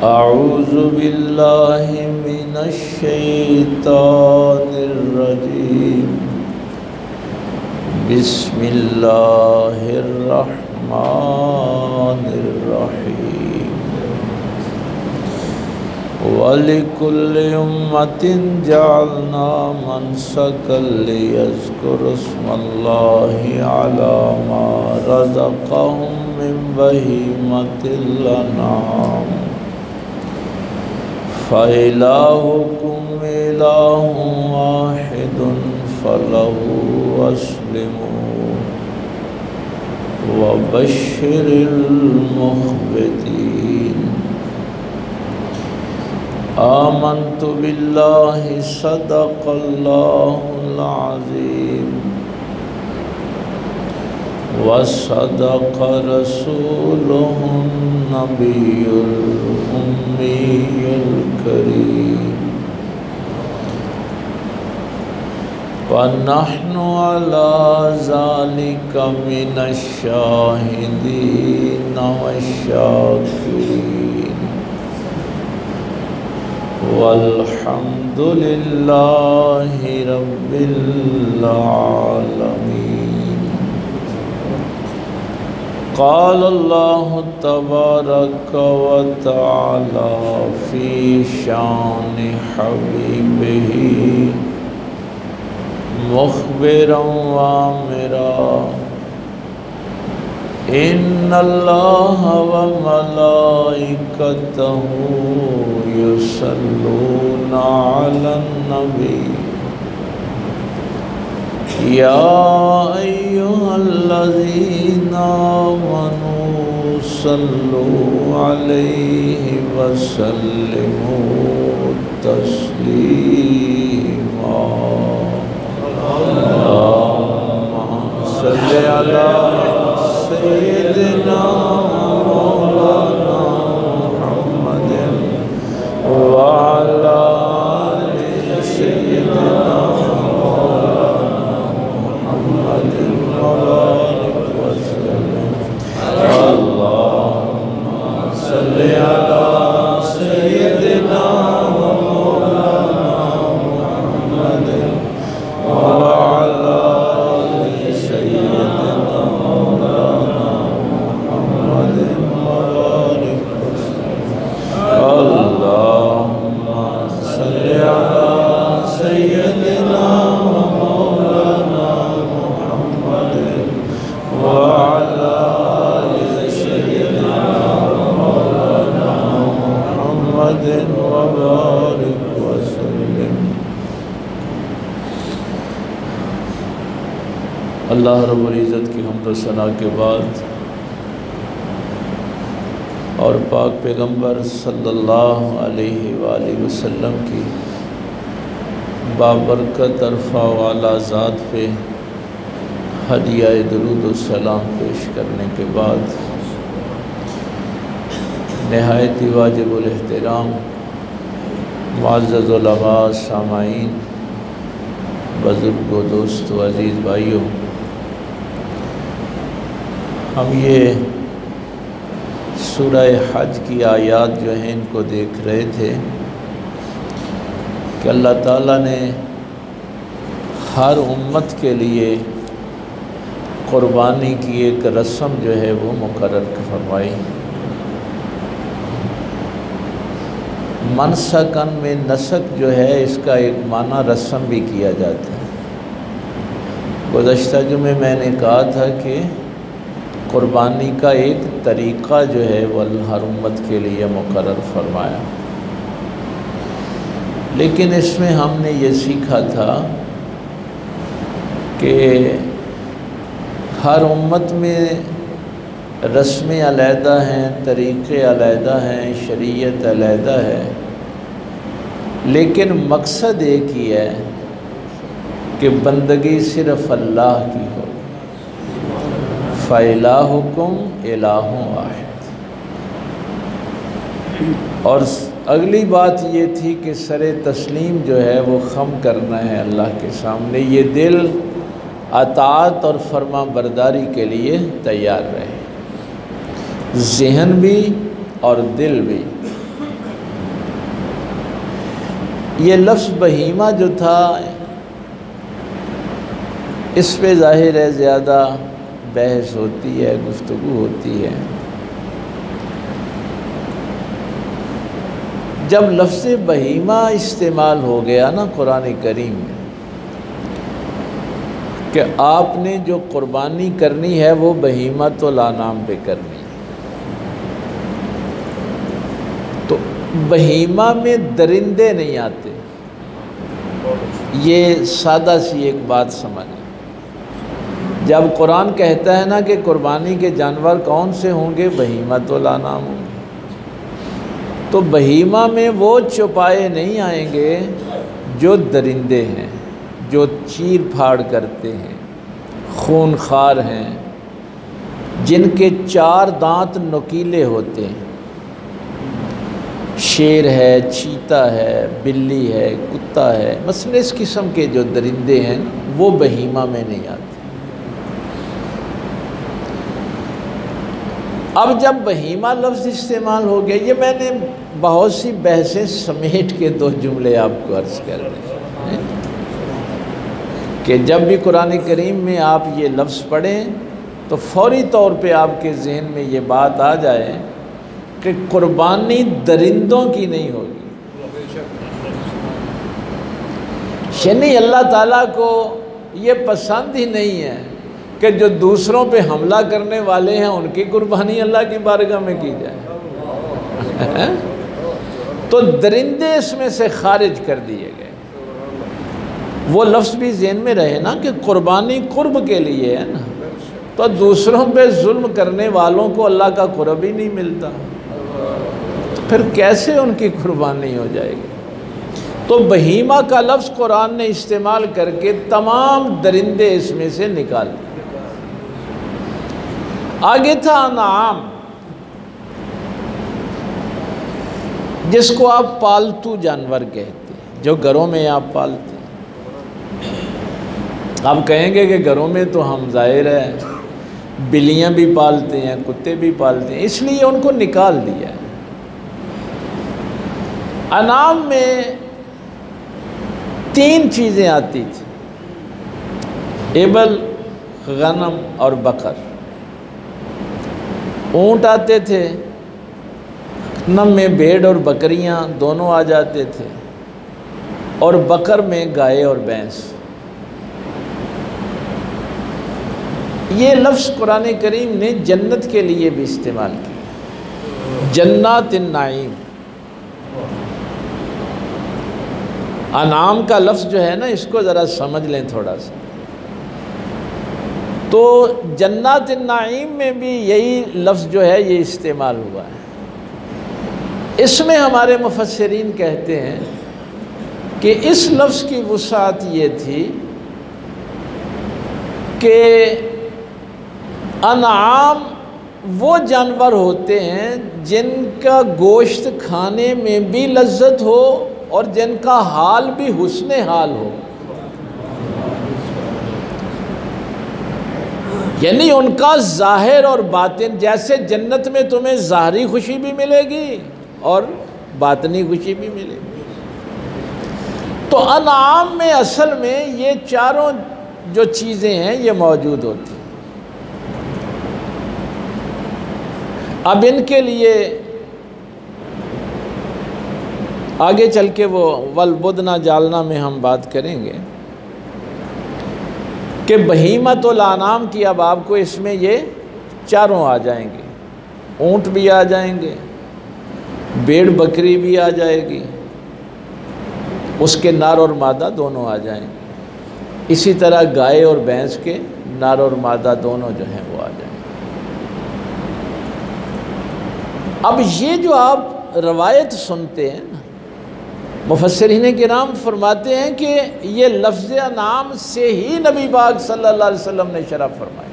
अऊज़ु बिल्लाहि मिनश शैतानिर रजीम। बिस्मिल्लाहिर रहमानिर रहीम। वलिकुल्लि उम्मतिन जअलना मनसकन लियज़्कुरु स्मल्लाहि अला मा रज़क़हुम मिन बहीमतिल अनआम। फ़इलाहुकुम इलाहुन वाहिदुन फ़लहु अस्लिमू वबश्शिरिल मुख़्बितीन। आमन्तु बिल्लाहि सदक़ल्लाहुल अज़ीम वसदक़ रसूलुहुन नबियुल उम्मियुल करीम। वनहनु अला ज़ालिका मिनश शाहिदीन वश्शाकिरीन। वल्हम्दुलिल्लाहि रब्बिल आलमीन। क़ाल अल्लाहु तबारक व तआला फ़ी शानि हबीबिही मुख़बिरन व आमिरा। इन्नल्लाहा व मलाइकतहु युसल्लूना अलन नबी। या अय्युहल्लज़ीना आमनू सल्लू अलैहि वसल्लिमू तस्लीमा। अल्लाहुम्मा सल्लि अला सय्यिदिना मौलाना मुहम्मदिन व अला आलि सय्यिदिना मौलाना मुहम्मदिन व बारिक वसल्लम। अल्लाहुम्मा सल्लि अला सय्यिदिना मौलाना मुहम्मदिन व अला आलि सय्यिदिना मौलाना मुहम्मदिन व बारिक वसल्लम। अल्लाहुम्मा सल्लि अला सय्यिदिना मौलाना मुहम्मदिन व अला आलि सय्यिदिना मौलाना मुहम्मदिन व बारिक वसल्लम। अल्लाह रब्बुल इज़्ज़त की हम्द व सना के बाद और पाक पैगम्बर सल्लल्लाहु अलैहि वालैहि वसल्लम की बाबरकत अरफ़ा वाला ज़ात पे हदिया दुरूद व सलाम पेश करने के बाद नहायत ही वाजिबुल एहतराम मुअज़्ज़ज़ उलमा सामाईन बुज़ुर्ग व दोस्त व अज़ीज़ भाइयों, हम ये सूरह हज की आयात जो हैं इनको देख रहे थे कि अल्लाह ताला ने हर उम्मत के लिए क़ुरबानी की एक रस्म जो है वो मुकर्रर फरमाई। मनसकन में नसक जो है इसका एक माना रस्म भी किया जाता है। गुज़श्ता जुमे मैंने कहा था कि क़ुरबानी का एक तरीक़ा जो है वह हर उम्मत के लिए मुकर्रर फरमाया, लेकिन इसमें हमने ये सीखा था कि हर उम्मत में रस्में अलहदा हैं, तरीक़े अलहदा हैं, शरीयत अलहदा है, लेकिन मकसद एक ही है कि बंदगी सिर्फ़ अल्लाह की हो। फ़इलाहुकुम इलाहुन वाहिद। और अगली बात ये थी कि सरे तस्लीम जो है वो खम करना है अल्लाह के सामने। ये दिल अताअत और फरमा बरदारी के लिए तैयार रहे, ज़हन भी और दिल भी। ये लफ्ज़ बहीमा जो था, इस पे ज़ाहिर है ज़्यादा बहस होती है, गुफ्तगू होती है। जब लफ्ज़ बहीमा इस्तेमाल हो गया ना कुरान करीम में, कि आपने जो कुर्बानी करनी है वो बहीमतुल अनाम पे करनी है, तो बहीमा में दरिंदे नहीं आते। ये सादा सी एक बात समझ। जब कुरान कहता है ना कि कुर्बानी के जानवर कौन से होंगे, बहीमतुल अनाम होंगे, तो बहीमा में वो चौपाए नहीं आएंगे जो दरिंदे हैं, जो चीर फाड़ करते हैं, खूनखार हैं, जिनके 4 दांत नुकीले होते हैं। शेर है, चीता है, बिल्ली है, कुत्ता है, मसलन इस किस्म के जो दरिंदे हैं वो बहीमा में नहीं आते। अब जब बहीमा लफ्ज़ इस्तेमाल हो गया, ये मैंने बहुत सी बहसें समेट के 2 जुमले आपको अर्ज़ कर रहे हैं कि जब भी कुरान करीम में आप ये लफ्ज़ पढ़ें तो फ़ौरी तौर पे आपके जहन में ये बात आ जाए कि कुर्बानी दरिंदों की नहीं होगी। यानी अल्लाह ताला को ये पसंद ही नहीं है कि जो दूसरों पे हमला करने वाले हैं उनकी कुर्बानी अल्लाह की बारगाह में की जाए। तो दरिंदे इसमें से खारिज कर दिए गए। वो लफ्ज़ भी ज़हन में रहे ना कि कुर्बानी कुर्ब के लिए है ना, तो दूसरों पे जुल्म करने वालों को अल्लाह का कुर्ब ही नहीं मिलता, तो फिर कैसे उनकी कुर्बानी हो जाएगी। तो बहीमा का लफ्ज़ कुरान ने इस्तेमाल करके तमाम दरिंदे इसमें से निकाल दिए। आगे था अनाम, जिसको आप पालतू जानवर कहते हैं, जो घरों में आप पालते हैं। आप कहेंगे कि घरों में तो हम ज़ाहिर है बिल्लियाँ भी पालते हैं, कुत्ते भी पालते हैं, इसलिए उनको निकाल दिया है। अनाम में 3 चीज़ें आती थी, एबल, गनम और बकर। ऊँट आते थे, नम में भेड़ और बकरियां दोनों आ जाते थे, और बकर में गाय और भैंस। ये लफ्ज़ कुरान करीम ने जन्नत के लिए भी इस्तेमाल किया, जन्नातिन नाईम। अनाम का लफ्ज़ जो है ना, इसको ज़रा समझ लें थोड़ा सा। तो जन्नातिन नाईम में भी यही लफ्ज़ जो है ये इस्तेमाल हुआ है। इसमें हमारे मुफस्सिरीन कहते हैं कि इस लफ्ज़ की वुसाअत ये थी कि अनाम वो जानवर होते हैं जिनका गोश्त खाने में भी लज्जत हो और जिनका हाल भी हुस्ने हाल हो, यानी उनका ज़ाहिर और बातिन, जैसे जन्नत में तुम्हें ज़ाहरी खुशी भी मिलेगी और बातनी खुशी भी मिलेगी। तो अनाम में असल में ये चारों जो चीज़ें हैं ये मौजूद होती हैं। अब इनके लिए आगे चल के वो वल बुदना जालना में हम बात करेंगे कि बहीमतुल अनाम की अब आपको इसमें ये चारों आ जाएंगे, ऊँट भी आ जाएंगे, भेड़ बकरी भी आ जाएगी, उसके नर और मादा दोनों आ जाएंगे। इसी तरह गाय और भैंस के नर और मादा दोनों जो हैं वो आ जाएंगे। अब ये जो आप रवायत सुनते हैं ना, मुफस्सिरीन किराम फरमाते हैं कि ये लफ्ज़ अनाम से ही नबी पाक सल्लल्लाहु अलैहि वसल्लम ने शरफ़ फरमाया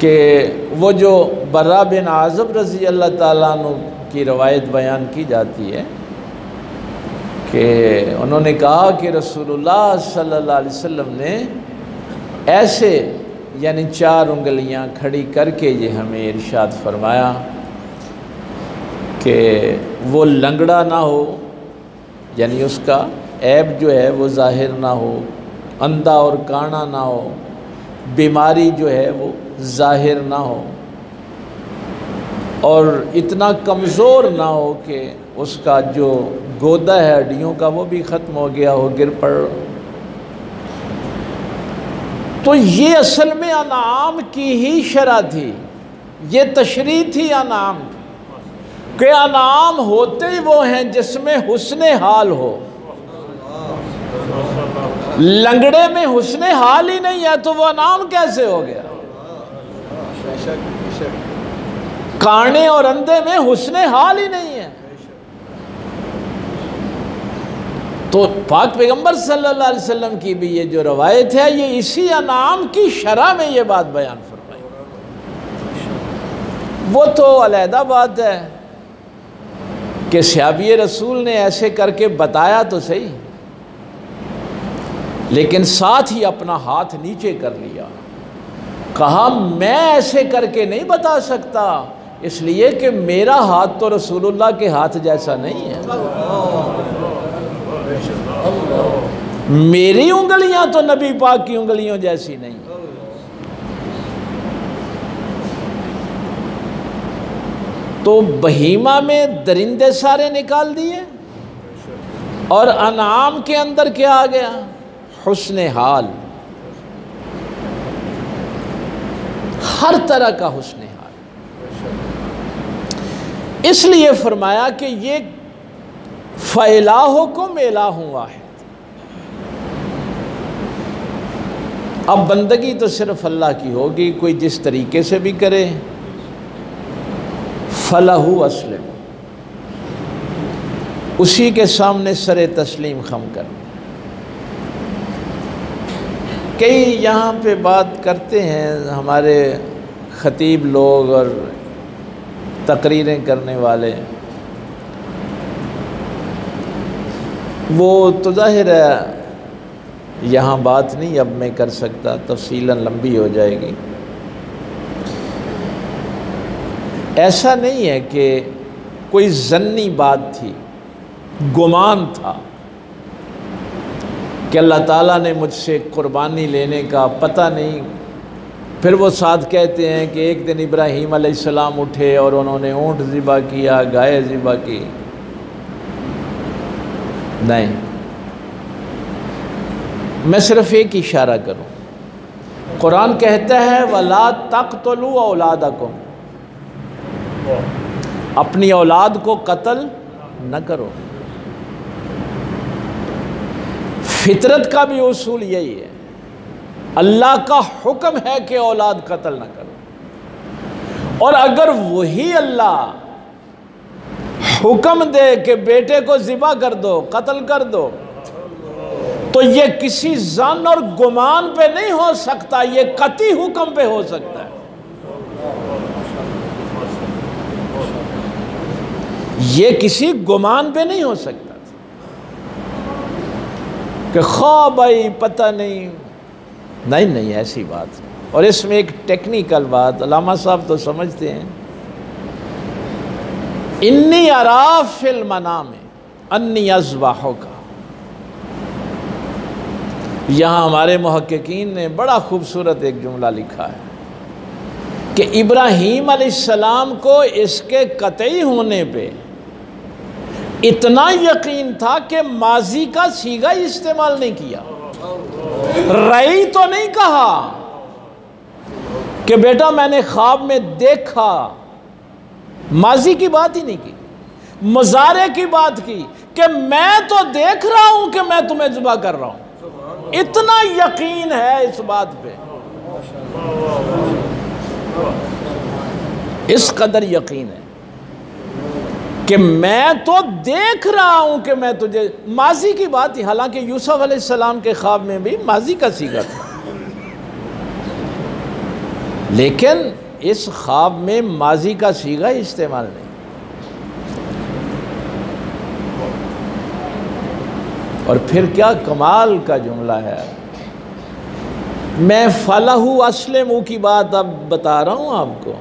कि वो जो बर्रा बिन आज़ब रज़ी अल्लाह ताला अन्हु की रवायत बयान की जाती है कि उन्होंने कहा कि रसूलुल्लाह सल्लल्लाहु अलैहि वसल्लम ने ऐसे यानी 4 उंगलियां खड़ी करके ये हमें इरशाद फरमाया कि वो लंगड़ा ना हो, यानी उसका ऐब जो है वो ज़ाहिर ना हो, अंधा और काना ना हो, बीमारी जो है वो ज़ाहिर ना हो, और इतना कमज़ोर ना हो कि उसका जो गोदा है हड्डियों का वो भी ख़त्म हो गया हो, गिर पड़। तो ये असल में अनाम की ही शरह थी, ये तशरीह थी अनाम की, कि अनाम होते ही वो हैं जिसमें हुस्ने हाल हो। लंगड़े में हुस्ने हाल ही नहीं है तो वो अनाम कैसे हो गया? काने और अंधे में हुस्ने हाल ही नहीं है। तो पाक पैगंबर सल्लल्लाहु अलैहि वसल्लम की भी ये जो रवायत है ये इसी अनाम की शरह में ये बात बयान फरमाई। वो तो अलहदा बात है कि सहाबी रसूल ने ऐसे करके बताया तो सही, लेकिन साथ ही अपना हाथ नीचे कर लिया, कहा मैं ऐसे करके नहीं बता सकता, इसलिए कि मेरा हाथ तो रसूलुल्लाह के हाथ जैसा नहीं है, मेरी उंगलियां तो नबी पाक की उंगलियों जैसी नहीं। तो बहीमा में दरिंदे सारे निकाल दिए और अनाम के अंदर क्या आ गया? हुस्ने हाल, हर तरह का हुस्ने हाल। इसलिए फरमाया कि ये फ़इलाहुकुम इलाहुन वाहिद। अब बंदगी तो सिर्फ अल्लाह की होगी, कोई जिस तरीके से भी करे। फलहु अस्लिम, उसी के सामने सरे तस्लीम खम कर। कई यहाँ पे बात करते हैं हमारे ख़तीब लोग और तकरीरें करने वाले, वो तो ज़ाहिर है यहाँ बात नहीं अब मैं कर सकता, तफसीलन लंबी हो जाएगी। ऐसा नहीं है कि कोई ज़न्नी बात थी, गुमान था कि अल्लाह ताला ने मुझसे कुर्बानी लेने का पता नहीं। फिर वो साथ कहते हैं कि एक दिन इब्राहीम अलैहिस्सलाम उठे और उन्होंने ऊँट ज़िबा किया, गाय ज़िबा की। नहीं, मैं सिर्फ एक इशारा करूं। कुरान कहता है वला तक़्तुलू औलादकुम, अपनी औलाद को कत्ल न करो। फितरत का भी उसूल यही है, अल्लाह का हुक्म है कि औलाद कत्ल न करो। और अगर वही अल्लाह हुक्म दे कि बेटे को ज़िबा कर दो, कत्ल कर दो, तो ये किसी ज़न और गुमान पे नहीं हो सकता, ये कती हुक्म पे हो सकता है। ये किसी गुमान पे नहीं हो सकता कि खा भाई पता नहीं, नहीं ऐसी बात। और इसमें एक टेक्निकल बात, अल्लामा साहब तो समझते हैं, इन्नी अरा फिल मनाम अन्नी अज़बाहुका, यहाँ हमारे मुहक्किकीन ने बड़ा खूबसूरत एक जुमला लिखा है कि इब्राहीम अलैहिस्सलाम को इसके कतई होने पे इतना यकीन था कि माजी का सीगा इस्तेमाल नहीं किया, रई तो नहीं कहा कि बेटा मैंने ख्वाब में देखा, माजी की बात ही नहीं की, मुजारे की बात की कि मैं तो देख रहा हूं कि मैं तुम्हें ज़िबा कर रहा हूं। इतना यकीन है इस बात पे, इस कदर यकीन है कि मैं तो देख रहा हूं कि मैं तुझे, माजी की बात ही। हालांकि यूसुफ अलैहिस्सलाम के ख्वाब में भी माजी का सीगा था, लेकिन इस ख्वाब में माजी का सीगा इस्तेमाल नहीं। और फिर क्या कमाल का जुमला है। मैं फलहु अस्लिमु की बात अब बता रहा हूँ आपको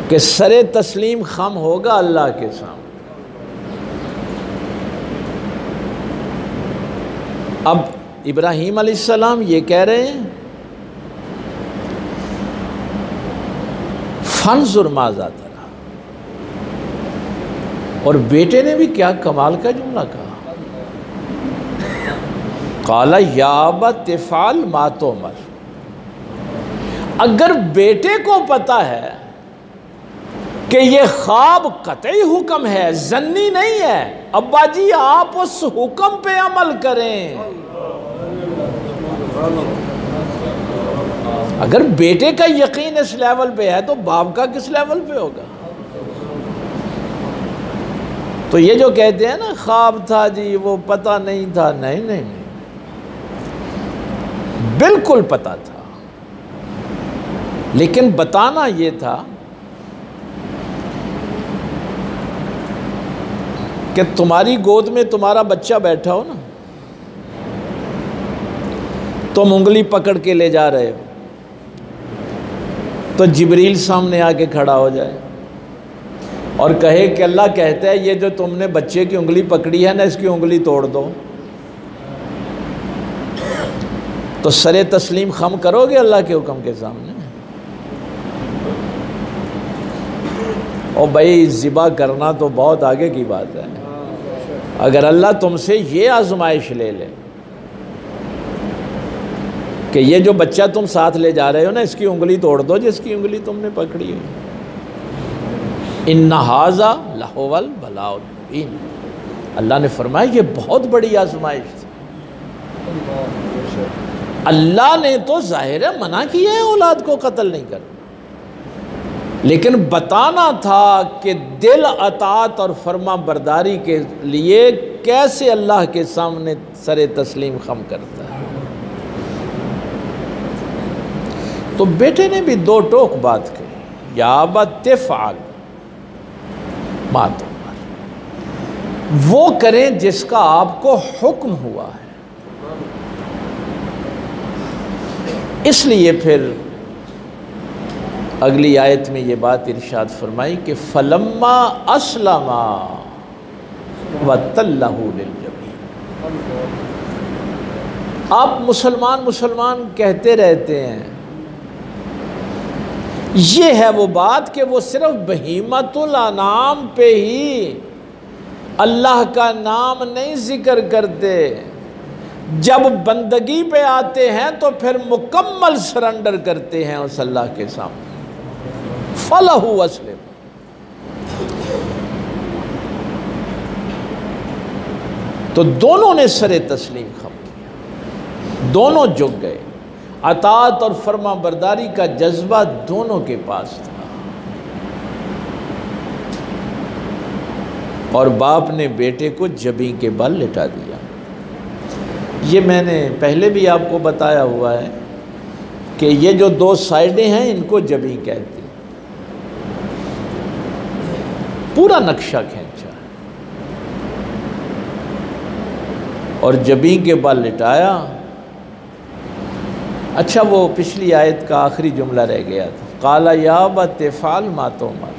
कि सरे तस्लीम खम होगा अल्लाह के सामने। अब इब्राहीम अलैहिस्सलाम ये कह रहे हैं फंजुर माज़ा तरा, और बेटे ने भी क्या कमाल का जुमला कहा, काला या अबत इफ़अल मा तुमर। अगर बेटे को पता है कि ये ख्वाब कतई हुक्म है, जन्नी नहीं है, अब्बा जी आप उस हुक्म पे अमल करें। अगर बेटे का यकीन इस लेवल पे है तो बाप का किस लेवल पे होगा। तो ये जो कहते हैं ना ख्वाब था जी, वो पता नहीं था, नहीं नहीं नहीं, बिल्कुल पता था, लेकिन बताना ये था कि तुम्हारी गोद में तुम्हारा बच्चा बैठा हो ना, तुम उंगली पकड़ के ले जा रहे हो, तो जिब्रील सामने आके खड़ा हो जाए और कहे कि अल्लाह कहता है ये जो तुमने बच्चे की उंगली पकड़ी है ना, इसकी उंगली तोड़ दो, तो सरे तस्लीम खम करोगे अल्लाह के हुक्म के सामने? और भाई ज़िबा करना तो बहुत आगे की बात है। अगर अल्लाह तुमसे ये आजमाइश ले ले कि ये जो बच्चा तुम साथ ले जा रहे हो ना, इसकी उंगली तोड़ दो जिसकी उंगली तुमने पकड़ी है, इन्ना हाजा लाहुवल बलाउल मुबीन, अल्लाह ने फरमाया ये बहुत बड़ी आजमाइश थी। अल्लाह ने तो जाहिर है मना किया है औलाद को कत्ल नहीं करना, लेकिन बताना था कि दिल अतात और फर्मा बरदारी के लिए कैसे अल्लाह के सामने सरे तस्लीम खम करता है। तो बेटे ने भी दो टोक बात कही, या बतिफ़अल मा तुमर, वो करें जिसका आपको हुक्म हुआ है। इसलिए फिर अगली आयत में ये बात इरशाद फरमाई कि फलम्मा अस्लमा वतल्लहु लिलजबीन। आप मुसलमान कहते रहते हैं, ये है वो बात कि वो सिर्फ बहीमतुल अनाम पे ही अल्लाह का नाम नहीं जिक्र करते, जब बंदगी पे आते हैं तो फिर मुकम्मल सरेंडर करते हैं उस अल्लाह के सामने। फलहु अस्लिम, तो दोनों ने सरे तस्लीम खम किया, दोनों झुक गए। अतात और फर्मा बरदारी का जज्बा दोनों के पास था, और बाप ने बेटे को जबी के बल लिटा दिया। ये मैंने पहले भी आपको बताया हुआ है कि ये जो दो साइडें हैं इनको जबी कहते हैं। पूरा नक्शा खींचा और जबी के बल लिटाया। अच्छा, वो पिछली आयत का आखिरी जुमला रह गया था, काला या बतिफ़अल मा तुमर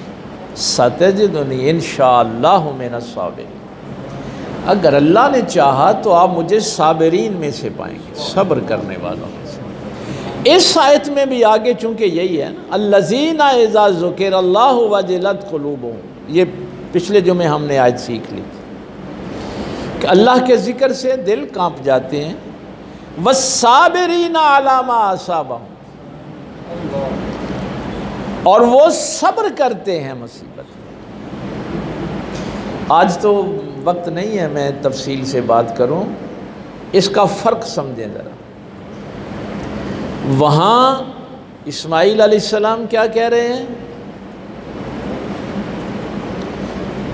सतजिदुनी इंशाअल्लाहु मिनस साबिरीन। अगर अल्लाह ने चाहा तो आप मुझे साबिरीन में से पाएंगे, सब्र करने वालों में से। इस आयत में भी आगे चूँकि यही है ना, अल्लज़ीना इज़ा ज़ुकिरल्लाहु वजिलत क़ुलूबुहुम, ये पिछले जुमे हमने आज सीख ली थी कि अल्लाह के ज़िक्र से दिल कांप जाते हैं। वस्साबिरीना अला मा असाबहुम, और वो सब्र करते हैं मुसीबत में। आज तो वक्त नहीं है मैं तफसील से बात करूं, इसका फ़र्क समझें ज़रा। वहाँ इस्माइल अलैहिस्सलाम क्या कह रहे हैं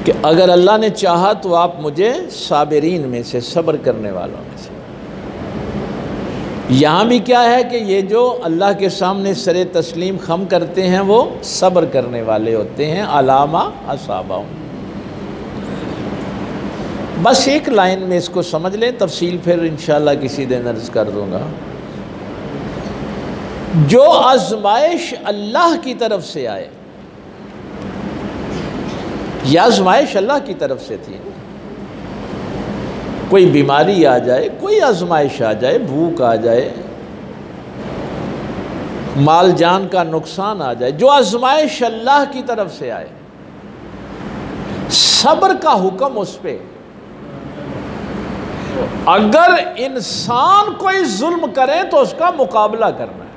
कि अगर अल्लाह ने चाहा तो आप मुझे साबिरीन में से, सब्र करने वालों में से। यहाँ भी क्या है कि ये जो अल्लाह के सामने सरे तस्लीम खम करते हैं वो सब्र करने वाले होते हैं, अलामा असाबाहुम। बस एक लाइन में इसको समझ लें, तफसील फिर इंशाअल्लाह किसी दिन अर्ज़ कर दूँगा। जो आज़माइश अल्लाह की तरफ से आए यह आजमाइश अल्लाह की तरफ से थी। कोई बीमारी आ जाए, कोई आजमाइश आ जाए, भूख आ जाए, माल जान का नुकसान आ जाए, जो आजमाइश अल्लाह की तरफ से आए, सब्र का हुक्म उस पे। अगर इंसान कोई जुल्म करे तो उसका मुकाबला करना है,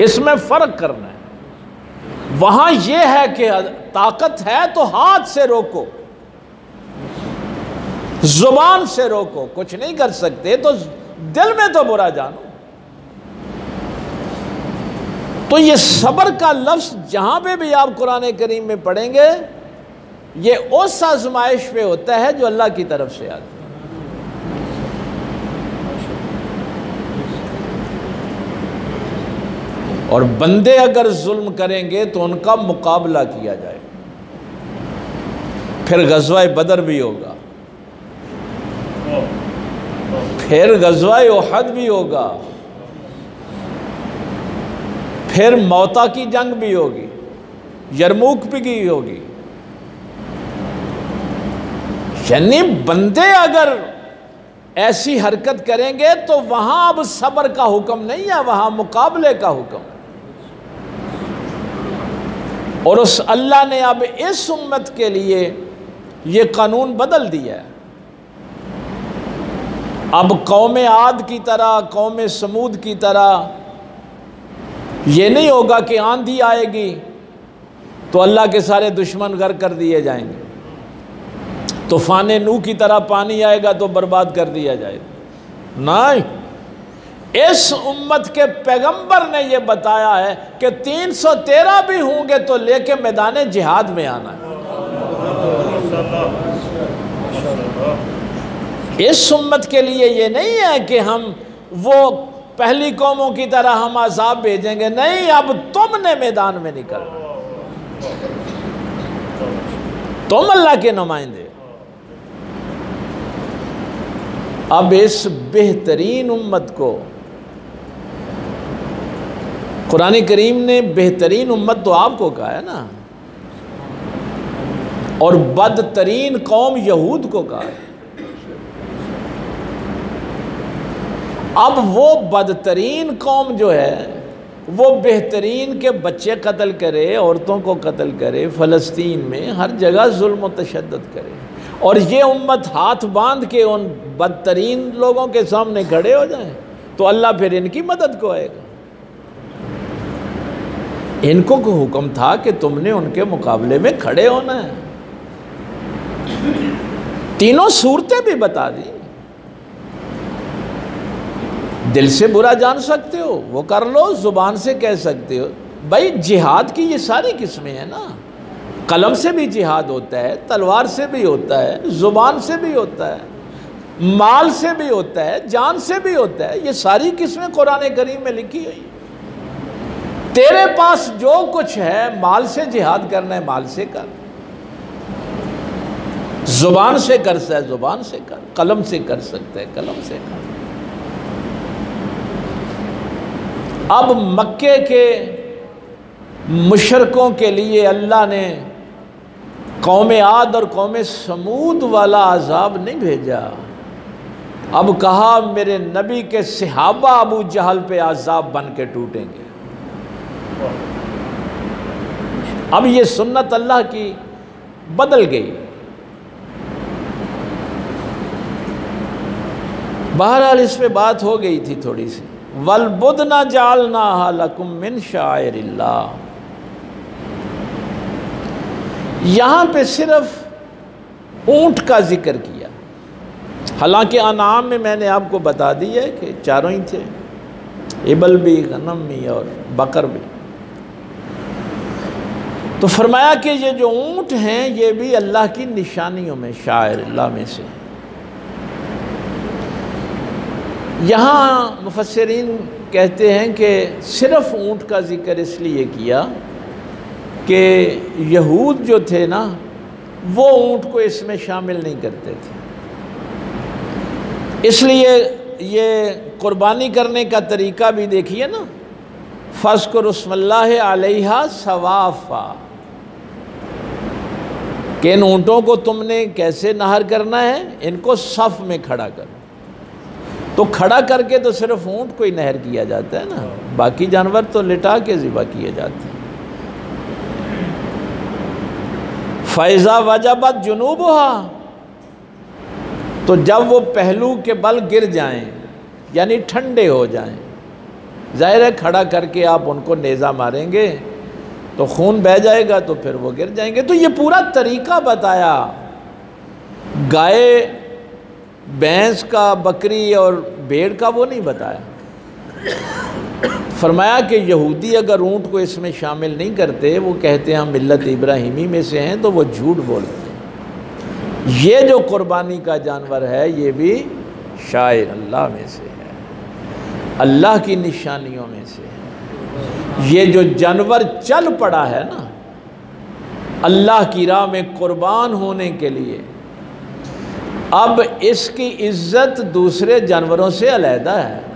इसमें फर्क करना है। वहां यह है कि ताकत है तो हाथ से रोको, जुबान से रोको, कुछ नहीं कर सकते तो दिल में तो बुरा जानो। तो ये सब्र का लफ्ज जहां पे भी आप कुरान करीम में पढ़ेंगे, ये उस आजमाइश पे होता है जो अल्लाह की तरफ से आती है। और बंदे अगर जुल्म करेंगे तो उनका मुकाबला किया जाए। फिर गज़वा बदर भी होगा, फिर गज़वा उहद भी होगा, फिर मौता की जंग भी होगी, यरमूक भी होगी। यानी बंदे अगर ऐसी हरकत करेंगे तो वहां अब सब्र का हुक्म नहीं है, वहां मुकाबले का हुक्म। और उस अल्लाह ने अब इस उम्मत के लिए ये कानून बदल दिया है। अब कौम आद की तरह, कौम समूद की तरह ये नहीं होगा कि आंधी आएगी तो अल्लाह के सारे दुश्मन घर कर दिए जाएंगे, तूफान नू की तरह पानी आएगा तो बर्बाद कर दिया जाएगा। नहीं, इस उम्मत के पैगंबर ने यह बताया है कि 313 भी होंगे तो लेके मैदान जिहाद में आना है। इस उम्मत के लिए ये नहीं है कि हम वो पहली कौमों की तरह हम अज़ाब भेजेंगे, नहीं, अब तुमने मैदान में निकलना, तुम अल्लाह के नुमाइंदे। अब इस बेहतरीन उम्मत को कुरान करीम ने बेहतरीन उम्मत तो आपको कहा है ना, और बदतरीन कौम यहूद को कहा है। अब वो बदतरीन कौम जो है वो बेहतरीन के बच्चे कत्ल करे, औरतों को कत्ल करे, फ़लस्तीन में हर जगह जुल्म और तशद्दुद करे, और ये उम्मत हाथ बांध के उन बदतरीन लोगों के सामने खड़े हो जाए तो अल्लाह फिर इनकी मदद को आएगा। इनको को हुक्म था कि तुमने उनके मुकाबले में खड़े होना है। तीनों सूरतें भी बता दी। दिल से बुरा जान सकते हो वो कर लो, जुबान से कह सकते हो। भाई जिहाद की ये सारी किस्में हैं ना, कलम से भी जिहाद होता है, तलवार से भी होता है, जुबान से भी होता है, माल से भी होता है, जान से भी होता है। ये सारी किस्में कुरान करीम में लिखी हुई। तेरे पास जो कुछ है, माल से जिहाद करना है माल से कर, जुबान से कर सकता है जुबान से कर, कलम से कर सकता है कलम से कर। अब मक्के के मुशरकों के लिए अल्लाह ने कौम आद और कौम समूद वाला अजाब नहीं भेजा। अब कहा मेरे नबी के सहाबा अबू जहल पे अजाब बन के टूटेंगे। अब ये सुन्नत अल्लाह की बदल गई। बहरहाल इस पे बात हो गई थी थोड़ी सी। वल बुदना जालना लकुम मिन शाइरिल्लाह, यहाँ पे सिर्फ ऊँट का जिक्र किया। हालांकि अनाम में मैंने आपको बता दी है कि चारों ही थे, इबल भी, गनम भी और बकर भी। तो फरमाया कि ये जो ऊँट हैं ये भी अल्लाह की निशानियों में, शाइरिल्लाह में से। यहाँ मुफस्सिरीन कहते हैं कि सिर्फ ऊँट का जिक्र इसलिए किया कि यहूद जो थे ना वो ऊँट को इसमें शामिल नहीं करते थे, इसलिए ये कुर्बानी करने का तरीका भी देखिए ना, फ़ज़्कुरुस्मल्लाहि अलैहा सवाफ़ा। कि इन ऊँटों को तुमने कैसे नहर करना है, इनको सफ़ में खड़ा करो। तो खड़ा करके तो सिर्फ ऊँट को ही नहर किया जाता है ना, बाकी जानवर तो लिटा के ज़िबा किए जाते हैं। फ़ैज़ा वजबत जुनूबुहा, तो जब वो पहलू के बल गिर जाएं, यानी ठंडे हो जाएं, ज़ाहिर है खड़ा करके आप उनको नेज़ा मारेंगे तो खून बह जाएगा, तो फिर वो गिर जाएंगे। तो ये पूरा तरीका बताया, गाय भैंस का, बकरी और भेड़ का वो नहीं बताया। फरमाया कि यहूदी अगर ऊँट को इसमें शामिल नहीं करते, वो कहते हैं हम मिल्लत इब्राहिमी में से हैं, तो वो झूठ बोलते हैं। ये जो कुर्बानी का जानवर है ये भी शायर अल्लाह में से है, अल्लाह की निशानियों में से है। ये जो जानवर चल पड़ा है ना अल्लाह की राह में कुर्बान होने के लिए, अब इसकी इज्जत दूसरे जानवरों से अलहदा है।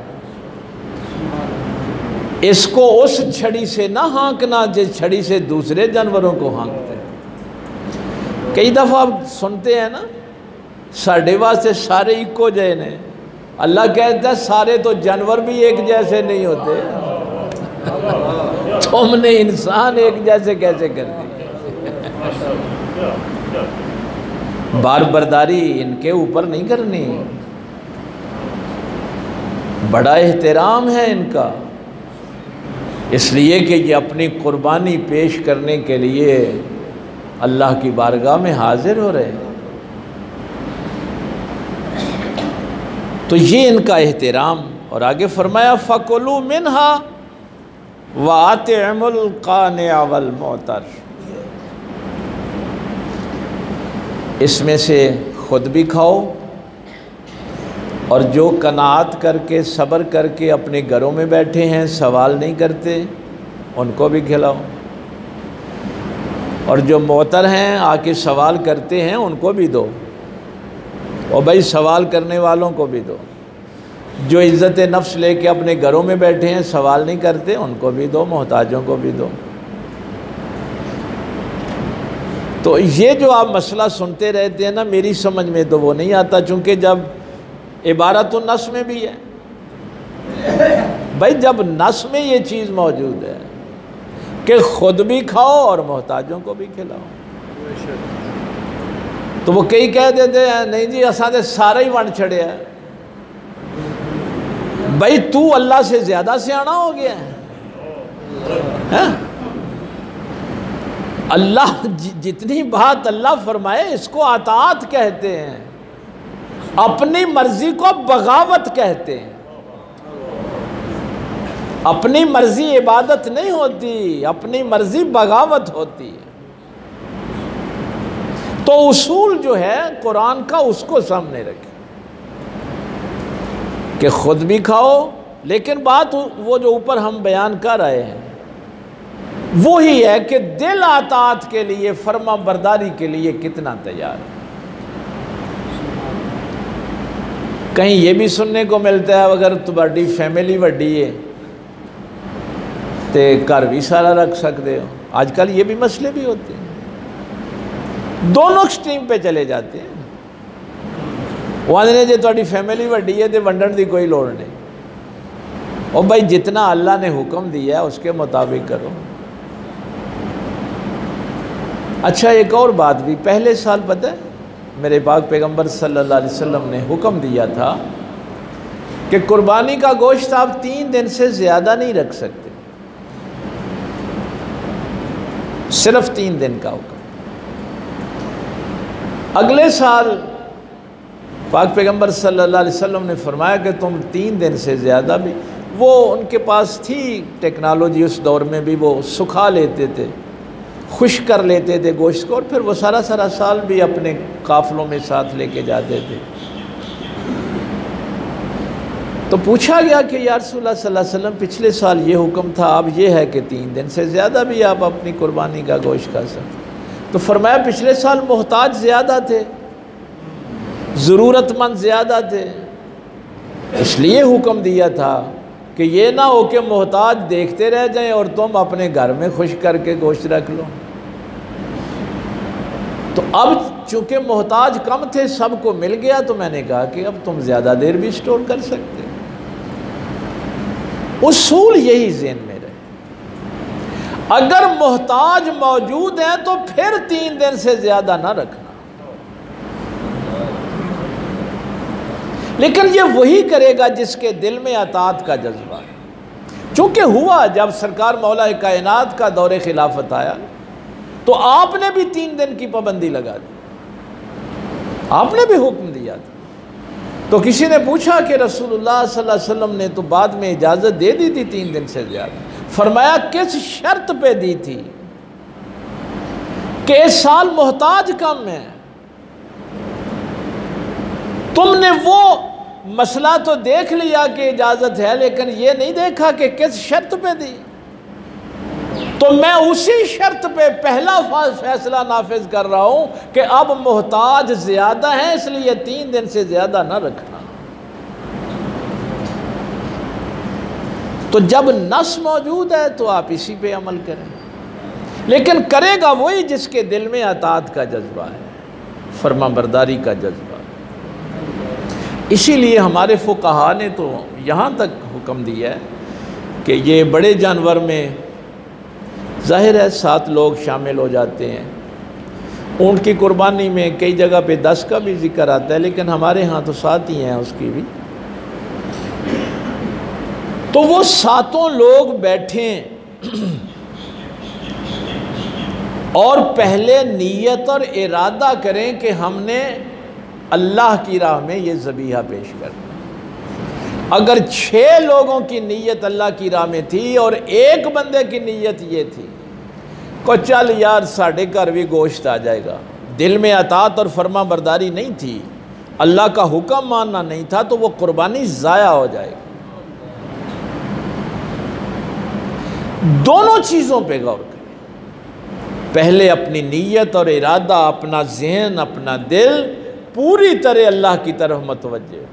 इसको उस छड़ी से ना हाँकना जिस छड़ी से दूसरे जानवरों को हाँकते हैं। कई दफ़ा आप सुनते हैं ना, साढ़े वास्ते सारे इको जय ने। अल्लाह कहता है सारे तो जानवर भी एक जैसे नहीं होते, तुमने इंसान एक जैसे कैसे कर दिए। बार बर्दारी इनके ऊपर नहीं करनी, बड़ा एहतराम है इनका, इसलिए कि ये अपनी कुर्बानी पेश करने के लिए अल्लाह की बारगाह में हाजिर हो रहे हैं। तो ये इनका एहतराम। और आगे फरमाया फ़कुलू मिन्हा व अतिमुल क़ानिअ वल मुअतर, इसमें से ख़ुद भी खाओ और जो कनात करके सब्र करके अपने घरों में बैठे हैं, सवाल नहीं करते, उनको भी खिलाओ। और जो मोहतर हैं आके सवाल करते हैं उनको भी दो, और भाई सवाल करने वालों को भी दो। जो इज़्ज़त नफ्स लेके अपने घरों में बैठे हैं, सवाल नहीं करते, उनको भी दो, मोहताजों को भी दो। तो ये जो आप मसला सुनते रहते हैं ना, मेरी समझ में तो वो नहीं आता, चूँकि जब इबारत तो नस में भी है भाई, जब नस में ये चीज़ मौजूद है कि ख़ुद भी खाओ और मोहताजों को भी खिलाओ, तो वो कई कह देते हैं नहीं जी असा तो सारा ही वंड छड़िया। भाई तू अल्लाह से ज़्यादा सियाना हो गया है? अल्लाह जितनी बात अल्लाह फरमाए इसको अताअत कहते हैं, अपनी मर्जी को बगावत कहते हैं। अपनी मर्जी इबादत नहीं होती, अपनी मर्जी बगावत होती है। तो उसूल जो है कुरान का उसको सामने रखें कि खुद भी खाओ, लेकिन बात वो जो ऊपर हम बयान कर रहे हैं वो ही है कि दिल अताअत के लिए, फर्मा बरदारी के लिए कितना तैयार है। कहीं ये भी सुनने को मिलता है अगर तुम्हारी फैमिली वड्डी है तो घर भी सारा रख सकते हो। आजकल ये भी मसले भी होते हैं, दोनों एक्सट्रीम पे चले जाते हैं। वो आने जो थोड़ी फैमिली वड्डी है तो वंडन की कोई लोड़ नहीं, और भाई जितना अल्लाह ने हुक्म दिया है उसके मुताबिक करो। अच्छा एक और बात भी, पहले साल पता है मेरे पाक पैगंबर सल्लल्लाहु अलैहि वसल्लम ने हुक्म दिया था कि कुर्बानी का गोश्त आप 3 दिन से ज़्यादा नहीं रख सकते, सिर्फ 3 दिन का हुक्म। अगले साल पाक पैगंबर सल्लल्लाहु अलैहि वसल्लम ने फरमाया कि तुम 3 दिन से ज़्यादा भी, वो उनके पास थी टेक्नोलॉजी उस दौर में भी, वो सुखा लेते थे, खुश कर लेते थे गोश्त को, और फिर वो सारा साल भी अपने काफ़िलों में साथ लेके जाते थे। तो पूछा गया कि या रसूलल्लाह सल्लल्लाहु अलैहि वसल्लम पिछले साल ये हुक्म था, अब ये है कि 3 दिन से ज़्यादा भी आप अपनी कुर्बानी का गोश्त खा सकते। तो फरमाया पिछले साल मोहताज ज़्यादा थे, ज़रूरतमंद ज़्यादा थे, इसलिए हुक्म दिया था कि ये ना हो कि मोहताज देखते रह जाएं और तुम अपने घर में खुश करके गोश्त रख लो। तो अब चूंकि मोहताज कम थे, सबको मिल गया, तो मैंने कहा कि अब तुम ज़्यादा देर भी स्टोर कर सकते हो। उसूल यही ज़हन में रहे, अगर मोहताज मौजूद है तो फिर 3 दिन से ज़्यादा ना रखना। लेकिन ये वही करेगा जिसके दिल में अताअत का जज्बा है। चूँकि हुआ जब सरकार मौला कायनात का दौरे खिलाफत आया तो आपने भी 3 दिन की पाबंदी लगा दी, आपने भी हुक्म दिया था। तो किसी ने पूछा कि रसूलुल्लाह सल्लल्लाहु अलैहि वसल्लम ने तो बाद में इजाज़त दे दी थी 3 दिन से ज़्यादा, फरमाया किस शर्त पे दी थी कि इस साल मोहताज कम है। तुमने वो मसला तो देख लिया कि इजाज़त है, लेकिन ये नहीं देखा कि किस शर्त पे दी। तो मैं उसी शर्त पे पहला फैसला नाफिज कर रहा हूं कि अब मोहताज ज़्यादा है, इसलिए 3 दिन से ज़्यादा ना रखना। तो जब नस मौजूद है तो आप इसी पे अमल करें, लेकिन करेगा वही जिसके दिल में अताअत का जज्बा है, फरमाबरदारी का जज्बा। इसीलिए हमारे फुक़हा ने तो यहाँ तक हुक्म दिया है कि ये बड़े जानवर में ज़ाहिर है 7 लोग शामिल हो जाते हैं। ऊँट की कुर्बानी में कई जगह पे 10 का भी जिक्र आता है, लेकिन हमारे यहाँ तो 7 ही हैं उसकी भी। तो वो 7 लोग बैठें और पहले नीयत और इरादा करें कि हमने अल्लाह की राह में ये ज़बीहा पेश करना। अगर 6 लोगों की नीयत अल्लाह की राह में थी और एक बंदे की नीयत ये थी को चल यार साढ़े घर भी गोश्त आ जाएगा, दिल में अताअत और फर्मा बरदारी नहीं थी, अल्लाह का हुक्म मानना नहीं था, तो वो कुर्बानी ज़ाया हो जाएगी। दोनों चीज़ों पे गौर करें, पहले अपनी नीयत और इरादा, अपना ज़हन, अपना दिल पूरी तरह अल्लाह की तरफ मतवज्जे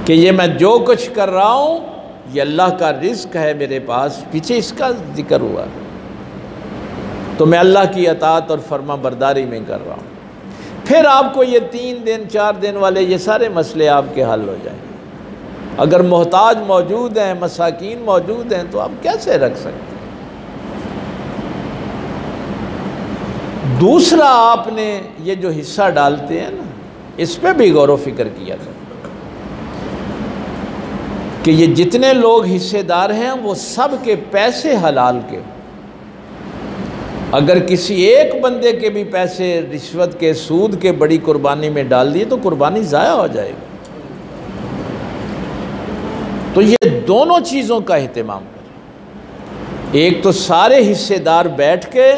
कि ये मैं जो कुछ कर रहा हूँ ये अल्लाह का रिज़्क़ है मेरे पास, पीछे इसका जिक्र हुआ, तो मैं अल्लाह की अताअत और फर्मा बरदारी में कर रहा हूँ। फिर आपको ये 3 दिन 4 दिन वाले ये सारे मसले आपके हल हो जाएंगे। अगर मोहताज मौजूद हैं, मसाकीन मौजूद हैं, तो आप कैसे रख सकते हैं। दूसरा, आपने ये जो हिस्सा डालते हैं ना, इस पे भी गौर व फिक्र किया था कि ये जितने लोग हिस्सेदार हैं वो सब के पैसे हलाल के। अगर किसी एक बंदे के भी पैसे रिश्वत के, सूद के बड़ी कुर्बानी में डाल दिए तो कुर्बानी ज़ाया हो जाएगी। तो ये दोनों चीज़ों का एहतमाम करें। एक तो सारे हिस्सेदार बैठ के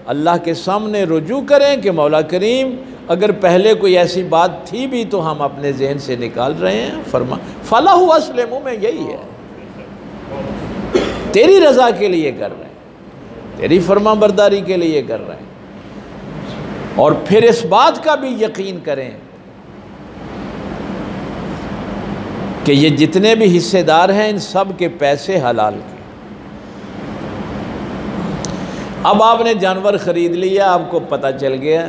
अल्लाह के सामने रुजू करें कि मौला करीम, अगर पहले कोई ऐसी बात थी भी तो हम अपने जहन से निकाल रहे हैं, फरमा फलाहु अस्लिमु में यही है, तेरी रज़ा के लिए कर रहे हैं, तेरी फर्मा बरदारी के लिए कर रहे हैं। और फिर इस बात का भी यकीन करें कि ये जितने भी हिस्सेदार हैं इन सब के पैसे हलाल के। अब आपने जानवर ख़रीद लिया, आपको पता चल गया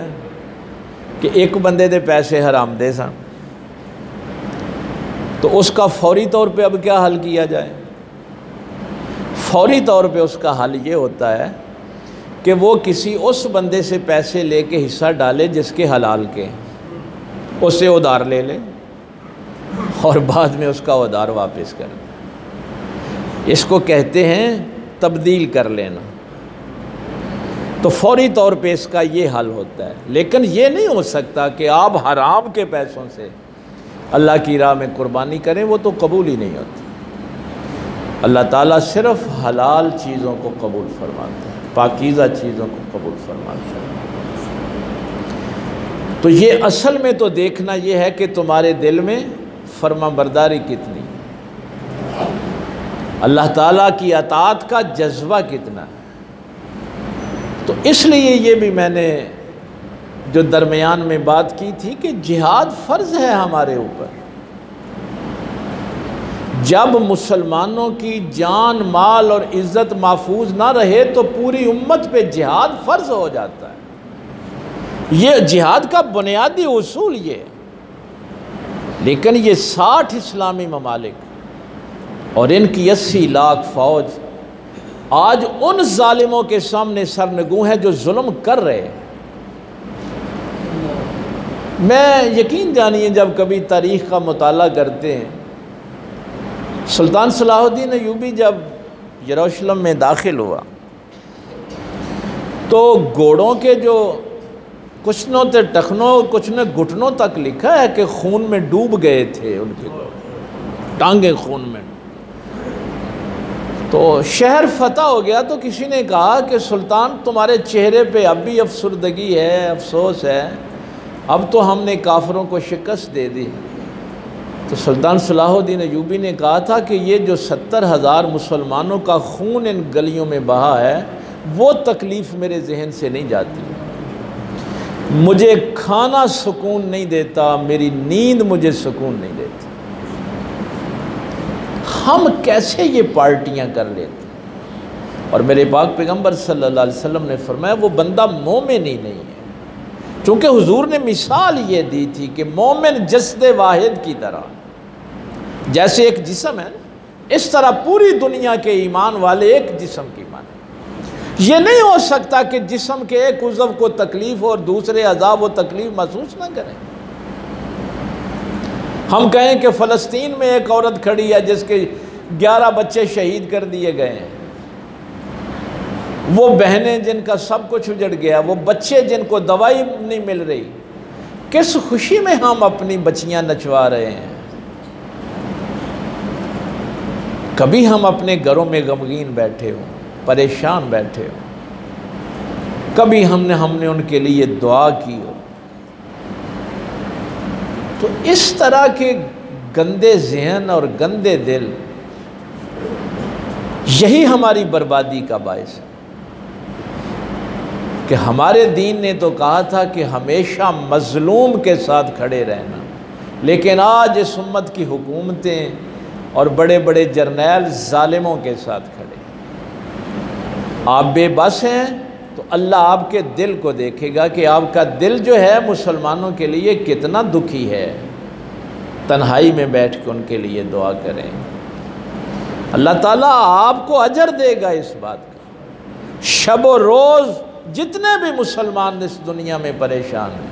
कि एक बंदे दे पैसे हराम दे सन, तो उसका फौरी तौर पे अब क्या हल किया जाए। फौरी तौर पे उसका हल ये होता है कि वो किसी उस बंदे से पैसे लेके हिस्सा डाले जिसके हलाल के, उससे उधार ले ले और बाद में उसका उधार वापस कर दे। इसको कहते हैं तब्दील कर लेना। तो फौरी तौर पे इसका ये हल होता है। लेकिन ये नहीं हो सकता कि आप हराम के पैसों से अल्लाह की राह में कुर्बानी करें, वो तो कबूल ही नहीं होती। अल्लाह ताला सिर्फ़ हलाल चीज़ों को कबूल फरमाता है, पाकीज़ा चीज़ों को कबूल फरमाता है। तो ये असल में तो देखना ये है कि तुम्हारे दिल में फर्मा बरदारी कितनी है, अल्लाह ताला की अताअत का जज्बा कितना है। तो इसलिए ये भी मैंने जो दरमियान में बात की थी कि जिहाद फ़र्ज़ है हमारे ऊपर। जब मुसलमानों की जान, माल और इज़्ज़त महफूज ना रहे तो पूरी उम्मत पे जिहाद फ़र्ज़ हो जाता है। ये जिहाद का बुनियादी उसूल ये। लेकिन ये 60 इस्लामी ममालिक और इनकी 80 लाख फ़ौज आज उन जालिमों के सामने सरनगू हैं जो जुल्म कर रहे हैं। मैं यकीन जानिए, जब कभी तारीख़ का मुताला करते हैं, सुल्तान सलाहुद्दीन अय्यूबी जब यरूशलेम में दाखिल हुआ तो घोड़ों के जो कुछ न तो टखनों कुछ न घुटनों तक लिखा है कि खून में डूब गए थे, उनके टांगे खून में। तो शहर फतह हो गया तो किसी ने कहा कि सुल्तान, तुम्हारे चेहरे पे अब भी अफसरदगी है, अफसोस है, अब तो हमने काफिरों को शिकस्त दे दी। तो सुल्तान सलाहुद्दीन अय्यूबी ने कहा था कि ये जो 70,000 मुसलमानों का खून इन गलियों में बहा है, वो तकलीफ़ मेरे जहन से नहीं जाती। मुझे खाना सुकून नहीं देता, मेरी नींद मुझे सुकून नहीं देती। हम कैसे ये पार्टियां कर लेते? और मेरे पाक पैगंबर सल्लल्लाहु अलैहि वसल्लम ने फरमाया वो बंदा मोमिन ही नहीं है। चूँकि हुजूर ने मिसाल ये दी थी कि मोमिन जस्द वाहिद की तरह, जैसे एक जिस्म है, इस तरह पूरी दुनिया के ईमान वाले एक जिस्म की माने। ये नहीं हो सकता कि जिस्म के एक उज़व को तकलीफ़ और दूसरे अज़ाब व तकलीफ़ महसूस ना करें। हम कहें कि फ़लस्तीन में एक औरत खड़ी है जिसके 11 बच्चे शहीद कर दिए गए हैं, वो बहनें जिनका सब कुछ उजड़ गया, वो बच्चे जिनको दवाई नहीं मिल रही, किस खुशी में हम अपनी बच्चियां नचवा रहे हैं। कभी हम अपने घरों में गमगीन बैठे हों, परेशान बैठे हो, कभी हमने उनके लिए दुआ की हो। तो इस तरह के गंदे ज़हन और गंदे दिल, यही हमारी बर्बादी का बायस है। कि हमारे दीन ने तो कहा था कि हमेशा मज़लूम के साथ खड़े रहना, लेकिन आज इस उम्मत की हुकूमतें और बड़े बड़े जर्नैल ज़ालिमों के साथ खड़े। आप बेबस हैं तो अल्लाह आपके दिल को देखेगा कि आपका दिल जो है मुसलमानों के लिए कितना दुखी है। तन्हाई में बैठ के उनके लिए दुआ करें, अल्लाह ताला आपको अजर देगा इस बात का। शब व रोज़ जितने भी मुसलमान इस दुनिया में परेशान हैं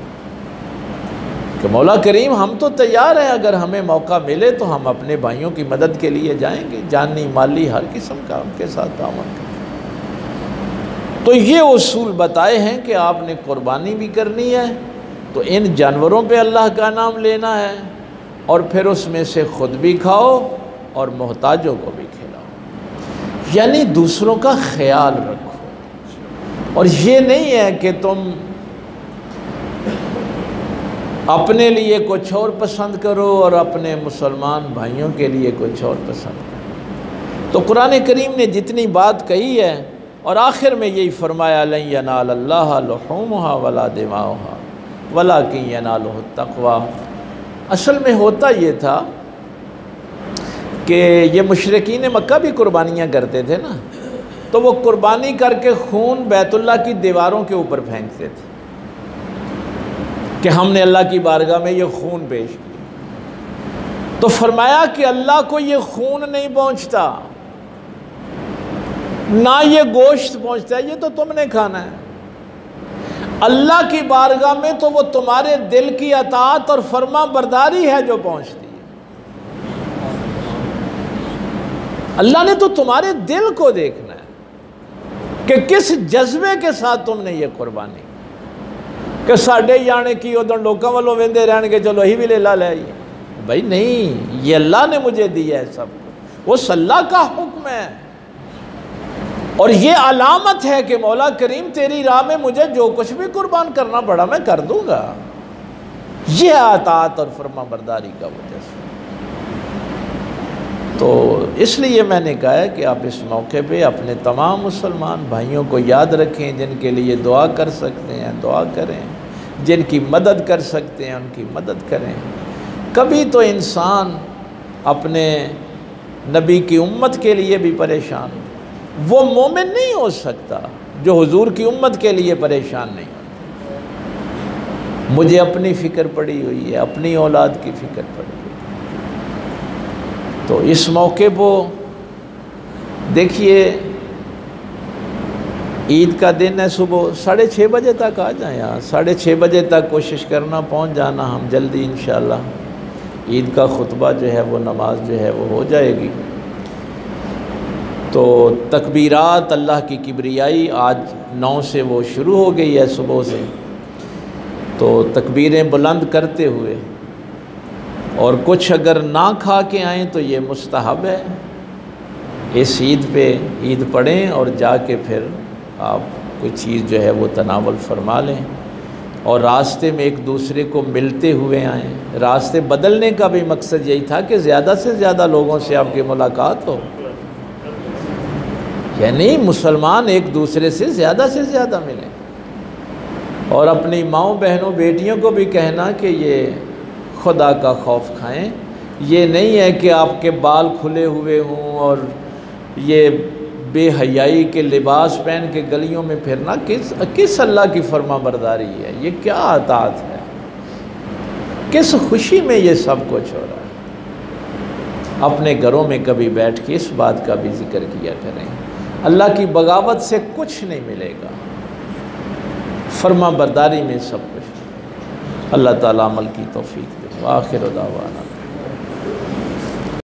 कि मौला करीम हम तो तैयार हैं, अगर हमें मौका मिले तो हम अपने भाइयों की मदद के लिए जाएंगे, जानी माली हर किस्म का उनके साथ ताउन करें। तो ये उसूल बताए हैं कि आपने कुर्बानी भी करनी है तो इन जानवरों पे अल्लाह का नाम लेना है, और फिर उसमें से ख़ुद भी खाओ और मोहताजों को भी खिलाओ, यानी दूसरों का ख्याल रखो। और ये नहीं है कि तुम अपने लिए कुछ और पसंद करो और अपने मुसलमान भाइयों के लिए कुछ और पसंद करो। तो कुरान करीम ने जितनी बात कही है और आखिर में यही फरमाया, लन यनालल्लाह लुहूमुहा वला दिमाउहा वलाकिन यनालुहु तक़वा। असल में होता ये था कि ये मुशरिकीन मक्का भी कुर्बानियाँ करते थे ना, तो वो कुर्बानी करके खून बैतुल्लाह की दीवारों के ऊपर फेंकते थे कि हमने अल्लाह की बारगाह में ये खून पेश किया। तो फरमाया कि अल्लाह को ये खून नहीं पहुँचता, ना ये गोश्त पहुँचता है, ये तो तुमने खाना है। अल्लाह की बारगाह में तो वो तुम्हारे दिल की अताअत और फर्मा बरदारी है जो पहुँचती है। अल्लाह ने तो तुम्हारे दिल को देखना है कि किस जज्बे के साथ तुमने ये कुर्बानी कि साढ़े जाने की उधर लोगों वालों वेंदे रहने, चलो यही भी ले ला ले आइए। भाई नहीं, ये अल्लाह ने मुझे दिया है सब कुछ, वो अल्लाह का हुक्म है। और ये अलामत है कि मौला करीम तेरी राह में मुझे जो कुछ भी कुर्बान करना पड़ा मैं कर दूंगा। ये अताअत और फर्मा बरदारी का वजह से। तो इसलिए मैंने कहा है कि आप इस मौके पे अपने तमाम मुसलमान भाइयों को याद रखें, जिनके लिए दुआ कर सकते हैं दुआ करें, जिनकी मदद कर सकते हैं उनकी मदद करें। कभी तो इंसान अपने नबी की उम्मत के लिए भी परेशान, वो मोमिन नहीं हो सकता जो हुजूर की उम्मत के लिए परेशान नहीं होता। मुझे अपनी फ़िक्र पड़ी हुई है, अपनी औलाद की फ़िक्र पड़ी हुई है। तो इस मौके को देखिए, ईद का दिन है, सुबह 6:30 बजे तक आ जाएँ यहाँ, 6:30 बजे तक कोशिश करना पहुँच जाना हम जल्दी इंशाअल्लाह। ईद का खुतबा जो है वो नमाज जो है वो हो जाएगी। तो तकबीरात अल्लाह की किब्रियाई आज 9 से वो शुरू हो गई है सुबह से। तो तकबीरें बुलंद करते हुए, और कुछ अगर ना खा के आएँ तो ये मुस्तहब है, इस ईद पे ईद पढ़ें और जाके फिर आप कोई चीज़ जो है वो तनावल फरमा लें, और रास्ते में एक दूसरे को मिलते हुए आएँ। रास्ते बदलने का भी मकसद यही था कि ज़्यादा से ज़्यादा लोगों से आपकी मुलाकात हो, यानी मुसलमान एक दूसरे से ज़्यादा मिलें। और अपनी माँओं, बहनों, बेटियों को भी कहना कि ये खुदा का खौफ खाएं। ये नहीं है कि आपके बाल खुले हुए हों और ये बेहयाई के लिबास पहन के गलियों में फिरना किस अल्लाह की फर्माबरदारी है? ये क्या अतात है? किस खुशी में ये सब कुछ हो रहा है? अपने घरों में कभी बैठ के इस बात का भी जिक्र किया करें। अल्लाह की बगावत से कुछ नहीं मिलेगा, फर्माबरदारी में सब कुछ। अल्लाह ताला अमल की तौफीक दे। आखिर दावाना।